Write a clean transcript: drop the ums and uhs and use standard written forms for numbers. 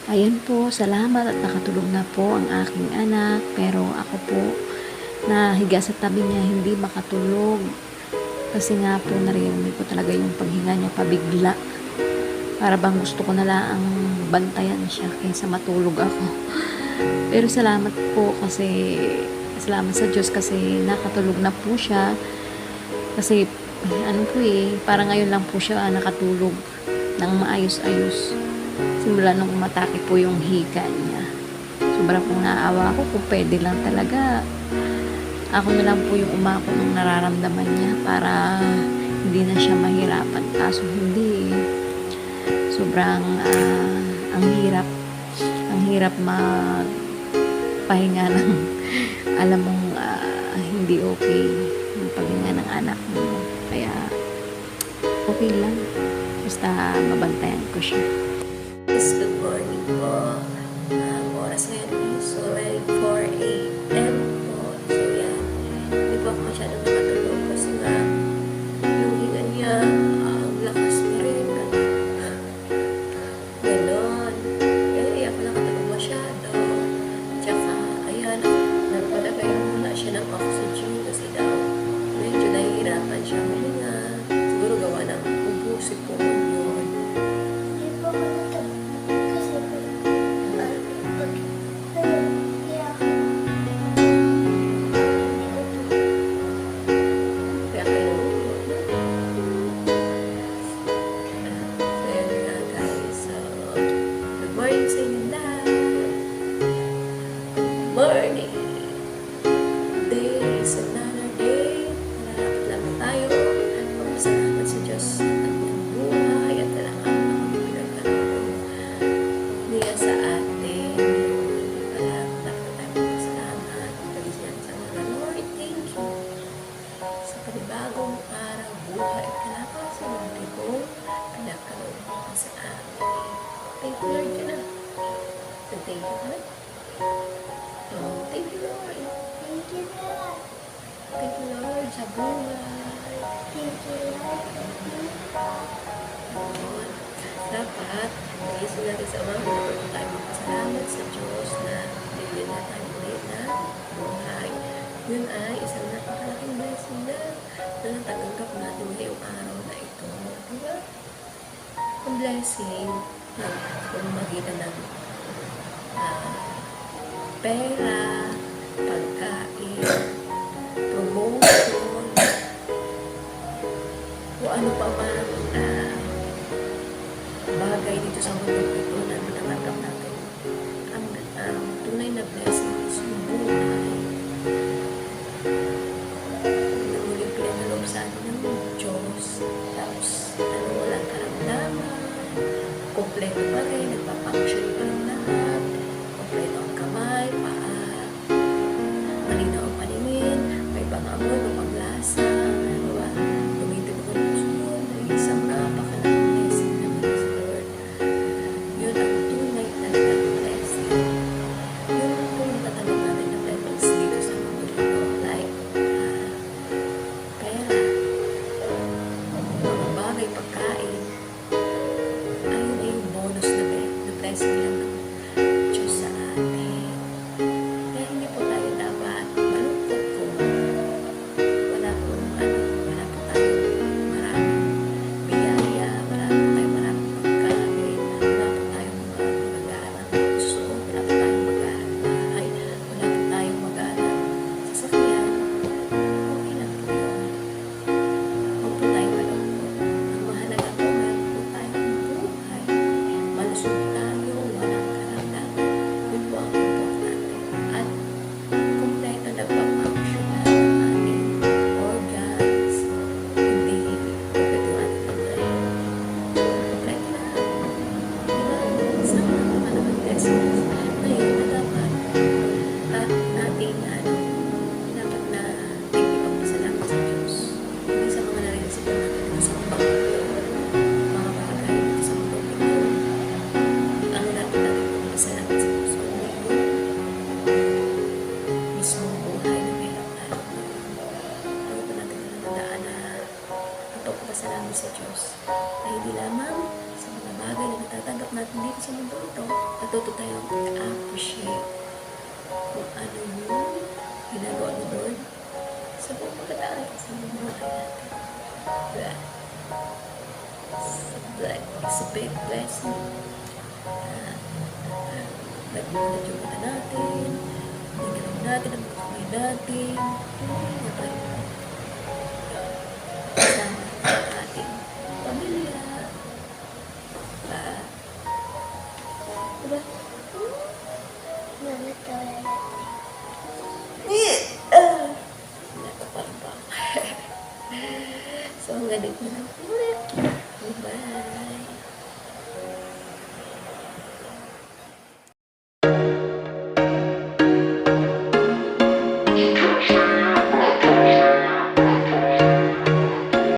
Ayan po, salamat at nakatulog na po ang aking anak. Pero ako po, nahiga sa tabi niya, hindi makatulog. Kasi nga po, naririnig ko talaga yung paghinga niya pabigla. Para bang gusto ko na lang bantayan siya kaysa matulog ako. Pero salamat po kasi, salamat sa Diyos kasi nakatulog na po siya. Kasi, ano po parang ngayon lang po siya nakatulog ng maayos-ayos. Simula nung umatake po yung hika niya. Sobrang pong naawa ko kung pwede lang talaga. Ako na lang po yung umako ng nararamdaman niya para hindi na siya mahirapan. Kaso hindi. Sobrang ang hirap. Ang hirap magpahinga ng alam mong hindi okay yung paghinga ng anak mo. Kaya okay lang. Basta mabantayan ko siya. Good morning po. Ang oras ngayon is already 4 a.m. po. So yan, hindi po ako masyadong nakatulog kasi nga yung hinga niya ang lakas pa rin. Ganon. Eh, ako nakatulog masyado. Tsaka, ayan, nagpalagay muna siya ng oxygen kasi daw medyo nahihirapan siya huminga. Siguro gawa ng ubusi po yun. Morning! Day is another day. Malapit lang tayo. Magpasalamat sa Diyos sa ating buhay at talagang mga pinagkaroon niya sa atin. Dapat tayo magpasalamat. Pagkasiyan sa mga Lord, thank you sa panibagong araw, buhay at kalakasan ng libong pinagkaroon mo sa amin. Thank you, Lord, ka na. Thank you, Lord. Thank you, Lord. Thank you, Lord. Thank you, Lord, sa buhay. Thank you, Lord. Dapat, iisip natin sa mga Lord, tayo magpasalamat sa Diyos na bigyan na tayo ulit na buhay. Yun ay isang napakalaking blessing na natanggap natin ngayong araw na ito. Diba? Ang blessing na pumamagitan ng pera, pagkain, promotion, o ano pa man bagay dito sa mundo ito na natanggap natin. Ang tunay na blessing is yung buhay. Na muling pinanalob sa atin ng Diyos. Tapos, walang karamdaman, kompleto pa rin, nagpapunction pa rin lahat, kompleto ang kamay, paa, malinaw ang paningin, may pangamoy, may panglasa, diba? Tumitib ko ng sunod, may isang napakalaking blessing naman sa Lord. Yun ang tunay talagang blessing. Yun kung tatanong natin na blessings dito sa mundo ito, like pera, mga bagay, pagkain, ayun ay yung bonus na blessing lang ng Diyos sa atin. Kaya hindi po tayo dapat malungkot kung wala po tayong maraming biyaya, wala po tayong maraming pagkain, wala po tayong mag-aaral ng puso, wala po tayong mag-aaral ng bahay, wala po tayong mag-aaral ng sasakyan. Okay lang po yun. Huwag po tayong malungkot. Ang mahalaga po, meron po tayong buhay. Malusog tayo, walang karamdaman. Yun po ang importante. At kompleto na po ang function ng ating organs. Hindi kompleto yung ating pagkain. Kompleto na. Diba? Sama naman ang blessings. Ngayon na dapat natin dapat na ipagpasalamat sa Diyos. Hindi sa mga nare-receive natin sa mga bagay dito sa mundo ito. natuto tayong appreciate kung ano yung ginagawa ni Lord sa buong pagkatao sa buhay natin. Diba? It's a big blessing. Nagmulat yung mata natin, nagalaw natin ang mga kamay natin, kasama ang ating pamilya. Diba? Mami, toilet. Nakapalpang. So, hanggang dito na lang ulit. Bye-bye.